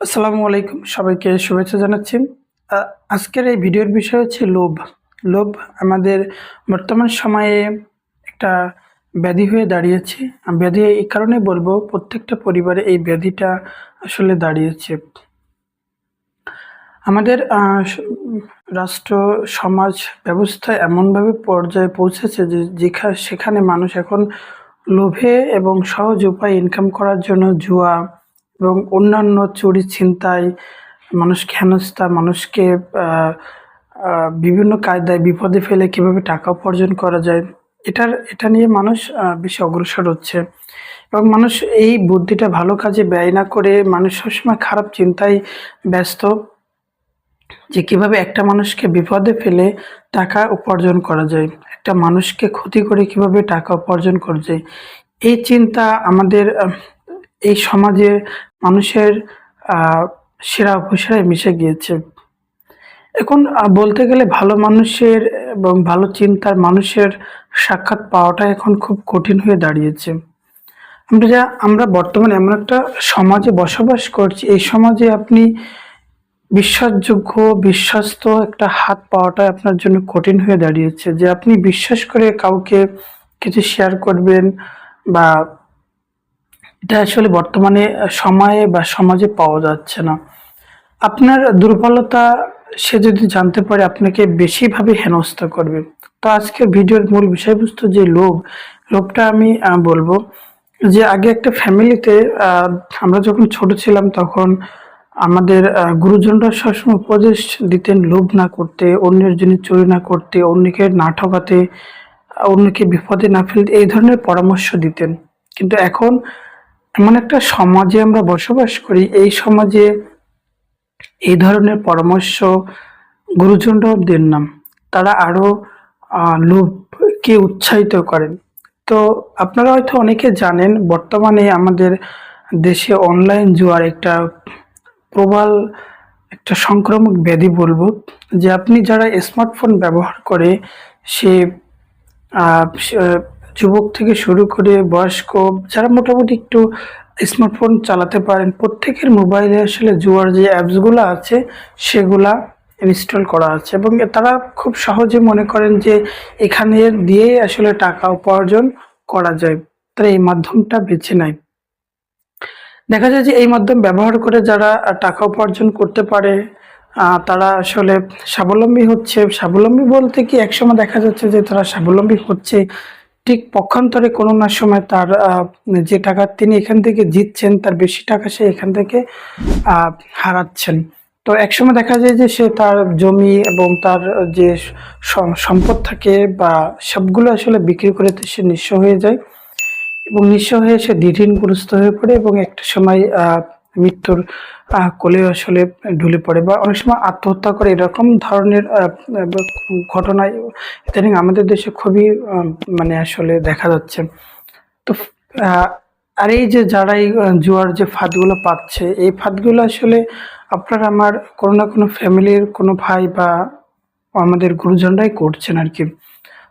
আসসালামু আলাইকুম, সবাইকে শুভেচ্ছা জানাচ্ছি। আজকের এই ভিডিওর বিষয় হচ্ছে লোভ। লোভ আমাদের বর্তমান সময়ে একটা ব্যাধি হয়ে দাঁড়িয়েছে। ব্যাধি এই কারণে বলবো, প্রত্যেকটা পরিবারে এই ব্যাধিটা আসলে দাঁড়িয়েছে। আমাদের রাষ্ট্র সমাজ ব্যবস্থা এমনভাবে পর্যায়ে পৌঁছেছে যে সেখানে মানুষ এখন লোভে এবং সহজ উপায়ে ইনকাম করার জন্য জুয়া এবং অন্যান্য চুরি ছিনতাই, মানুষকে হেনস্থা, মানুষকে বিভিন্ন কায়দায় বিপদে ফেলে কিভাবে টাকা উপার্জন করা যায়, এটা নিয়ে মানুষ বেশি অগ্রসর হচ্ছে। এবং মানুষ এই বুদ্ধিটা ভালো কাজে ব্যয় না করে মানুষ সবসময় খারাপ চিন্তায় ব্যস্ত, যে কিভাবে একটা মানুষকে বিপদে ফেলে টাকা উপার্জন করা যায়, একটা মানুষকে ক্ষতি করে কিভাবে টাকা উপার্জন করা যায়। এই চিন্তা আমাদের এই সমাজে মানুষের সেরা উপসেরায় মিশে গিয়েছে। এখন বলতে গেলে ভালো মানুষের এবং ভালো চিন্তার মানুষের সাক্ষাৎ পাওয়াটা এখন খুব কঠিন হয়ে দাঁড়িয়েছে। আমরা বর্তমানে এমন একটা সমাজে বসবাস করছি, এই সমাজে আপনি বিশ্বাসযোগ্য, বিশ্বস্ত একটা হাত পাওয়াটা আপনার জন্য কঠিন হয়ে দাঁড়িয়েছে, যে আপনি বিশ্বাস করে কাউকে কিছু শেয়ার করবেন, বা এটা আসলে বর্তমানে সময়ে বা সমাজে পাওয়া যাচ্ছে না। আপনার দুর্বলতা সে যদি জানতে পারে, আপনাকে বেশিভাবে হেনস্থা করবে। তো আজকের ভিডিওর মূল বিষয়বস্তু যে লোভটা আমি বলবো, যে আগে একটা ফ্যামিলিতে আমরা যখন ছোট ছিলাম তখন আমাদের গুরুজনরা সবসময় উপদেশ দিতেন লোভ না করতে, অন্যের জিনিস চুরি না করতে, অন্যকে না ঠকাতে, অন্যকে বিপদে না ফেলতে, এই ধরনের পরামর্শ দিতেন। কিন্তু এখন এমন একটা সমাজে আমরা বসবাস করি, এই সমাজে এই ধরনের পরামর্শ গুরুজনরাও দেন না, তারা আরো লোভকে উৎসাহিত করেন। তো আপনারা হয়তো অনেকে জানেন, বর্তমানে আমাদের দেশে অনলাইন জুয়ার একটা প্রবল একটা সংক্রামক ব্যাধি বলবো, যে আপনি যারা স্মার্টফোন ব্যবহার করে, সে যুবক থেকে শুরু করে বয়স্ক, যারা মোটামুটি একটু স্মার্টফোন চালাতে পারেন, প্রত্যেকের মোবাইলে আসলে জুয়ার যে অ্যাপসগুলো আছে সেগুলা ইনস্টল করা আছে, এবং তারা খুব সহজে মনে করেন যে এখানে দিয়ে আসলে টাকা উপার্জন করা যায়, তারা এই মাধ্যমটা বেছে নেয়। দেখা যায় যে এই মাধ্যম ব্যবহার করে যারা টাকা উপার্জন করতে পারে, তারা আসলে স্বাবলম্বী হচ্ছে। স্বাবলম্বী বলতে কি, একসময় দেখা যাচ্ছে যে তারা স্বাবলম্বী হচ্ছে, ঠিক পক্ষান্তরে কোনো না সময় তার যে টাকা তিনি এখান থেকে জিতছেন, তার বেশি টাকা সে এখান থেকে হারাচ্ছেন। তো একসময় দেখা যায় যে সে তার জমি এবং তার যে সম্পদ থাকে বা সবগুলো আসলে বিক্রি করে সে নিঃস্ব হয়ে যায়, এবং নিঃস্ব হয়ে সে দ্বিধাগ্রস্ত হয়ে পড়ে, এবং একটা সময় মৃত্যুর কোলে আসলে ঢুলে পড়ে, বা অনেক সময় আত্মহত্যা করে। এরকম ধরনের ঘটনায় ইদানিং আমাদের দেশে খুবই মানে আসলে দেখা যাচ্ছে। তো আর এই যে যারা এই জুয়ার যে ফাঁদগুলো পাচ্ছে, এই ফাঁদগুলো আসলে আপনার আমার কোনো না কোনো ফ্যামিলির কোনো ভাই বা আমাদের গুরুজনরাই করছেন আর কি।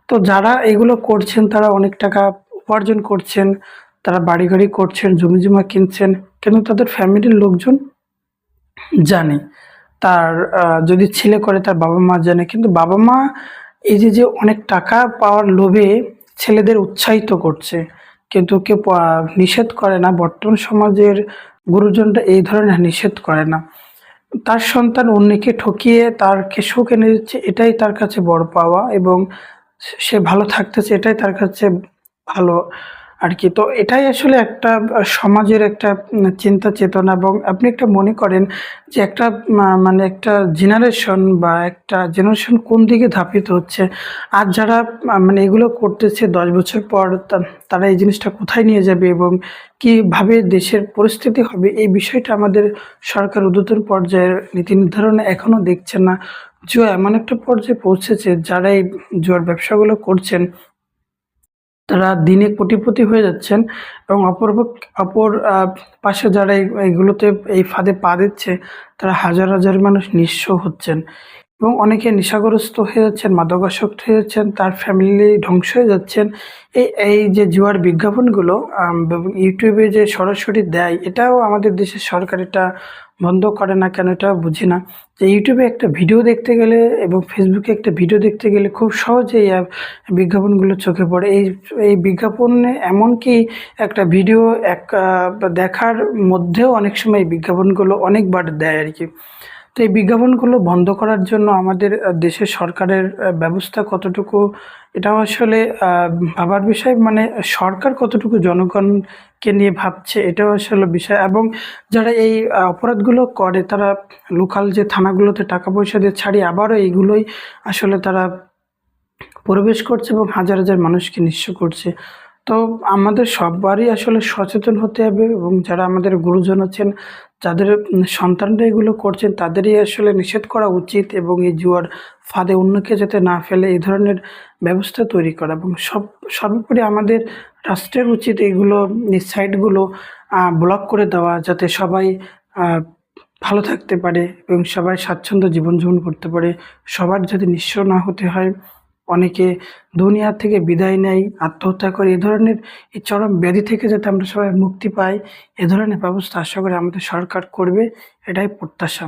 তো যারা এগুলো করছেন তারা অনেক টাকা উপার্জন করছেন, তারা বাড়ি গাড়ি করছেন, জমি জমা কিনছেন, কিন্তু তাদের ফ্যামিলির লোকজন জানে। তার যদি ছেলে করে তার বাবা মা জানে, কিন্তু বাবা মা এই যে অনেক টাকা পাওয়ার লোভে ছেলেদের উৎসাহিত করছে, কিন্তু কেউ নিষেধ করে না। বর্তমান সমাজের গুরুজনরা এই ধরনের নিষেধ করে না। তার সন্তান অন্যকে ঠকিয়ে তারকে সুখ এনে দিচ্ছে, এটাই তার কাছে বড় পাওয়া, এবং সে ভালো থাকতেছে, এটাই তার কাছে ভালো আর কি। তো এটাই আসলে একটা সমাজের একটা চিন্তা চেতনা। এবং আপনি একটা মনে করেন যে একটা মানে একটা জেনারেশন কোন দিকে ধাপিত হচ্ছে। আর যারা মানে এগুলো করতেছে 10 বছর পর তারা এই জিনিসটা কোথায় নিয়ে যাবে এবং কিভাবে দেশের পরিস্থিতি হবে, এই বিষয়টা আমাদের সরকার ঊর্ধ্বতন পর্যায়ের নীতি নির্ধারণে এখনো দেখছে না। জুয়া এমন একটা পর্যায়ে পৌঁছেছে, যারা এই জুয়ার ব্যবসাগুলো করছেন তারা দিনে কোটিপতি হয়ে যাচ্ছেন, এবং অপর পাশে যারা এইগুলোতে এই ফাঁদে পা দিচ্ছে, তারা হাজার হাজার মানুষ নিঃস্ব হচ্ছেন। এবং অনেকে নেশাগ্রস্ত হয়ে যাচ্ছেন, মাদকাসক্ত হয়ে যাচ্ছেন, তার ফ্যামিলি ধ্বংস হয়ে যাচ্ছেন। এই যে জুয়ার বিজ্ঞাপনগুলো এবং ইউটিউবে যে সরাসরি দেয়, এটাও আমাদের দেশের সরকার এটা বন্ধ করে না কেন, এটাও বুঝি না। যে ইউটিউবে একটা ভিডিও দেখতে গেলে এবং ফেসবুকে একটা ভিডিও দেখতে গেলে খুব সহজেই বিজ্ঞাপনগুলো চোখে পড়ে। এই বিজ্ঞাপনে এমনকি একটা ভিডিও দেখার মধ্যেও অনেক সময় এই বিজ্ঞাপনগুলো অনেকবার দেয় আর কি। তো এই বিজ্ঞাপনগুলো বন্ধ করার জন্য আমাদের দেশের সরকারের ব্যবস্থা কতটুকু, এটাও আসলে ভাবার বিষয়। মানে সরকার কতটুকু জনগণকে নিয়ে ভাবছে, এটাও আসলে বিষয়। এবং যারা এই অপরাধগুলো করে, তারা লোকাল যে থানাগুলোতে টাকা পয়সা দিয়ে ছাড়িয়ে আবারও এইগুলোই আসলে তারা প্রবেশ করছে এবং হাজার হাজার মানুষকে নিঃস্ব করছে। তো আমাদের সবারই আসলে সচেতন হতে হবে এবং যারা আমাদের গুরুজন আছেন, যাদের সন্তানরা এগুলো করছেন, তাদেরই আসলে নিষেধ করা উচিত এবং এই জুয়ার ফাঁদে অন্যকে যাতে না ফেলে এই ধরনের ব্যবস্থা তৈরি করা। এবং সর্বোপরি আমাদের রাষ্ট্রের উচিত এগুলো, এই সাইটগুলো ব্লক করে দেওয়া, যাতে সবাই আহ, ভালো থাকতে পারে এবং সবাই স্বাচ্ছন্দ্য জীবনযাপন করতে পারে, সবার যাতে নিঃস্ব না হতে হয়, অনেকে দুনিয়া থেকে বিদায় নেয়, আত্মহত্যা করে। এ ধরনের এই চরম ব্যাধি থেকে যাতে আমরা সবাই মুক্তি পাই, এ ধরনের ব্যবস্থা আশা করি আমাদের সরকার করবে, এটাই প্রত্যাশা।